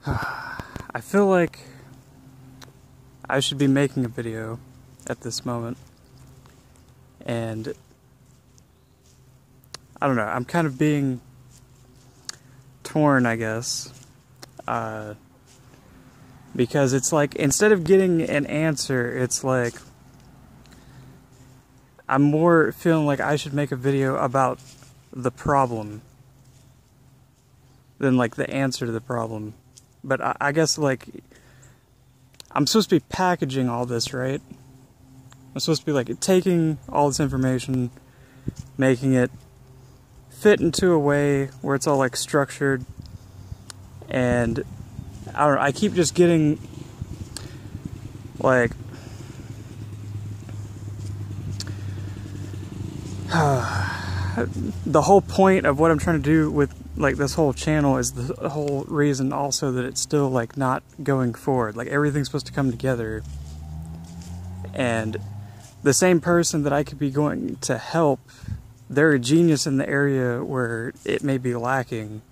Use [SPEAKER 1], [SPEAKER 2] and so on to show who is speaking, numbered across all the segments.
[SPEAKER 1] I feel like I should be making a video at this moment, and I don't know, I'm kind of being torn, I guess, because it's like, instead of getting an answer, it's like, I'm more feeling like I should make a video about the problem than like the answer to the problem. But I guess, like, I'm supposed to be packaging all this, right? I'm supposed to be like taking all this information, making it fit into a way where it's all like structured, and I don't know, I keep just getting like the whole point of what I'm trying to do with like this whole channel is the whole reason also that it's still like not going forward. Like, everything's supposed to come together, and the same person that I could be going to help, they're a genius in the area where it may be lacking.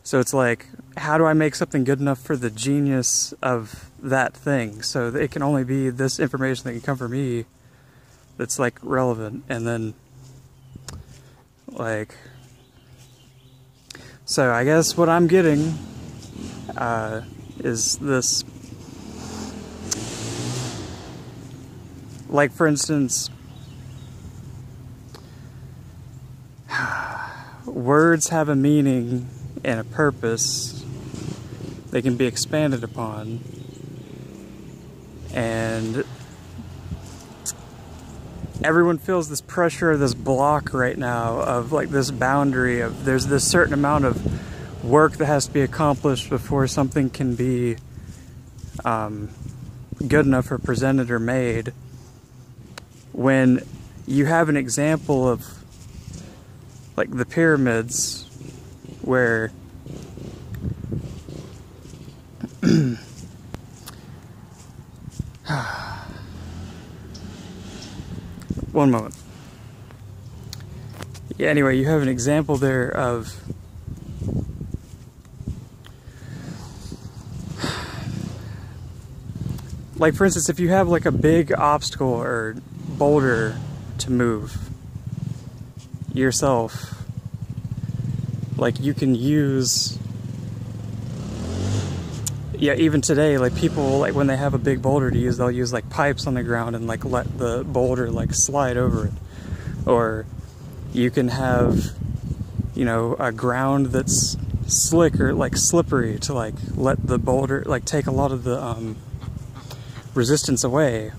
[SPEAKER 1] So it's like, how do I make something good enough for the genius of that thing so that it can only be this information that can come from me that's like relevant? And then like, so I guess what I'm getting is this, like, for instance, words have a meaning and a purpose. They can be expanded upon, and everyone feels this pressure, this block right now of like this boundary of there's this certain amount of work that has to be accomplished before something can be good enough or presented or made. When you have an example of like the pyramids, where one moment. Yeah, anyway, you have an example there of like, for instance, if you have like a big obstacle or boulder to move yourself, like, you can use, yeah, even today, like, people, like, when they have a big boulder to use, they'll use like pipes on the ground and like let the boulder like slide over it. Or you can have, you know, a ground that's slick or like slippery to like let the boulder like take a lot of the resistance away,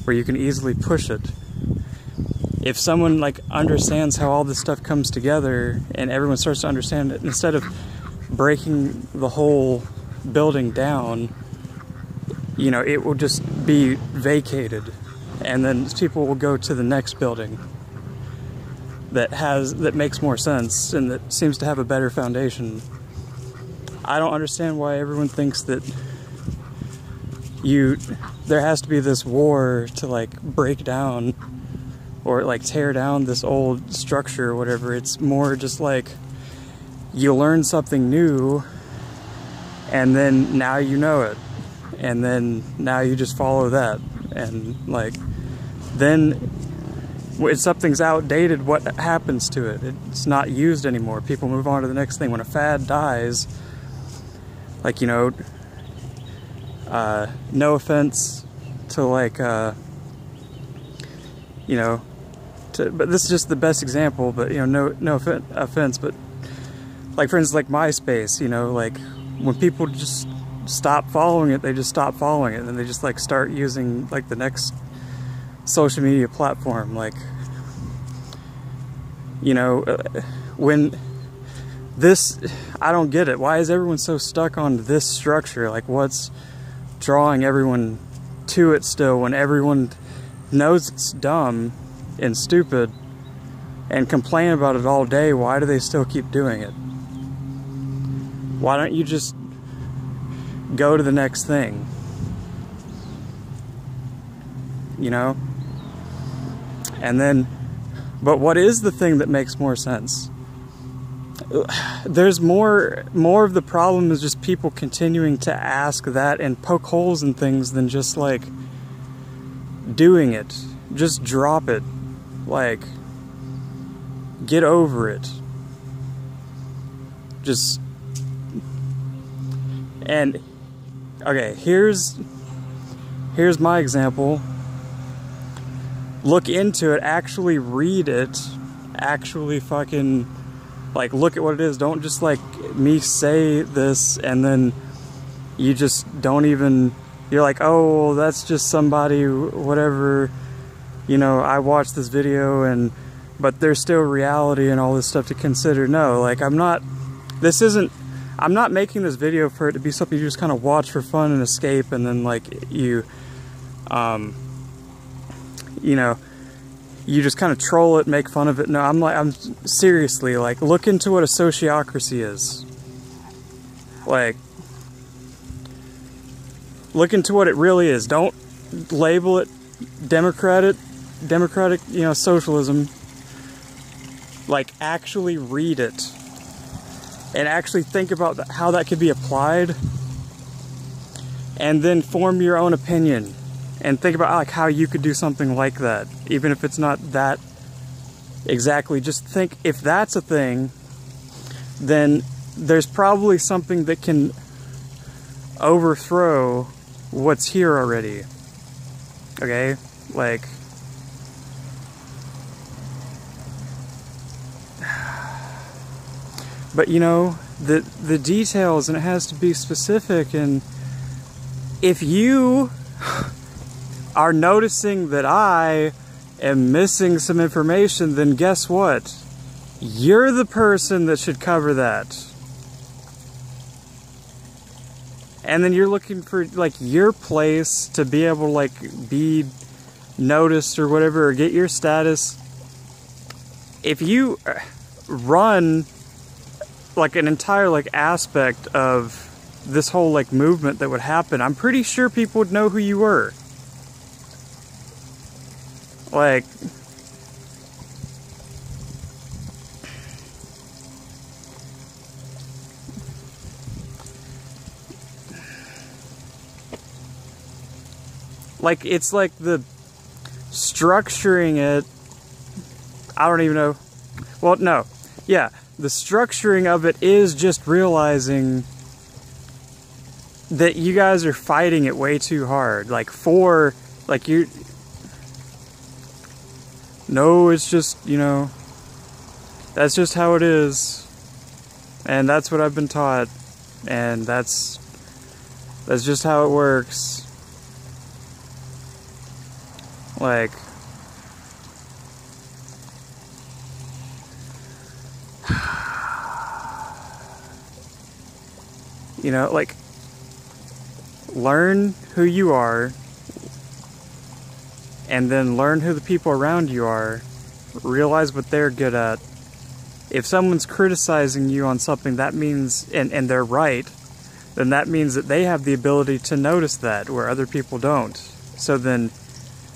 [SPEAKER 1] where you can easily push it. If someone like understands how all this stuff comes together and everyone starts to understand it, instead of breaking the whole building down, you know, it will just be vacated, and then people will go to the next building that makes more sense and that seems to have a better foundation. I don't understand why everyone thinks that there has to be this war to like break down or like tear down this old structure or whatever. It's more just like, you learn something new, and then now you know it, and then now you just follow that, and like, then when something's outdated, what happens to it? It's not used anymore. People move on to the next thing. When a fad dies, like, you know, no offense to like, you know, but this is just the best example, but, you know, no offense, but like, for instance, like MySpace, you know, like, when people just stop following it, they just stop following it, and then they just like start using like the next social media platform. Like, you know, when this, I don't get it. Why is everyone so stuck on this structure? Like, what's drawing everyone to it still, when everyone knows it's dumb and stupid and complain about it all day? Why do they still keep doing it? Why don't you just go to the next thing? You know? And then, but what is the thing that makes more sense? there's more of the problem is just people continuing to ask that and poke holes in things than just like doing it. Just drop it. Like, get over it. Just, and okay, here's my example. Look into it, actually read it, actually fucking, like, look at what it is. Don't just, like, me say this and then you just don't even, you're like, oh, well, that's just somebody, whatever, you know, I watched this video and, but there's still reality and all this stuff to consider. No, like, I'm not making this video for it to be something you just kind of watch for fun and escape, and then, like, you know, you just kind of troll it, make fun of it. No, I'm seriously, like, look into what a sociocracy is. Like, look into what it really is. Don't label it democratic, you know, socialism. Like, actually read it. And actually think about how that could be applied. And then form your own opinion. And think about, like, how you could do something like that. Even if it's not that exactly. Just think, if that's a thing, then there's probably something that can overthrow what's here already. Okay? Like, but you know, the details, and it has to be specific, and if you are noticing that I am missing some information, then guess what? You're the person that should cover that. And then you're looking for, like, your place to be able to, like, be noticed or whatever, or get your status. If you run, like, an entire, like, aspect of this whole, like, movement that would happen, I'm pretty sure people would know who you were. Like, it's like the structuring it, I don't even know. Well, no. Yeah, the structuring of it is just realizing that you guys are fighting it way too hard. Like, you... No, it's just, you know, that's just how it is. And that's what I've been taught. And that's just how it works. Like, you know, like, learn who you are, and then learn who the people around you are. Realize what they're good at. If someone's criticizing you on something, that means, and they're right, then that means that they have the ability to notice that, where other people don't. So then,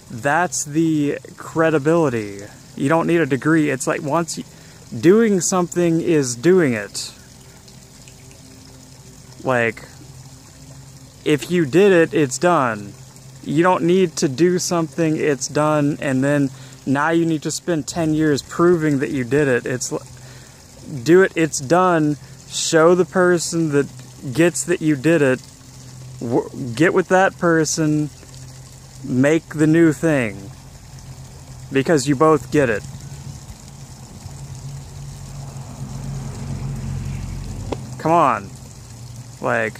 [SPEAKER 1] that's the credibility. You don't need a degree. It's like, once doing something is doing it. Like, if you did it, it's done. You don't need to do something, it's done, and then now you need to spend 10 years proving that you did it. Do it, it's done. Show the person that gets that you did it. Get with that person. Make the new thing. Because you both get it. Come on. Like...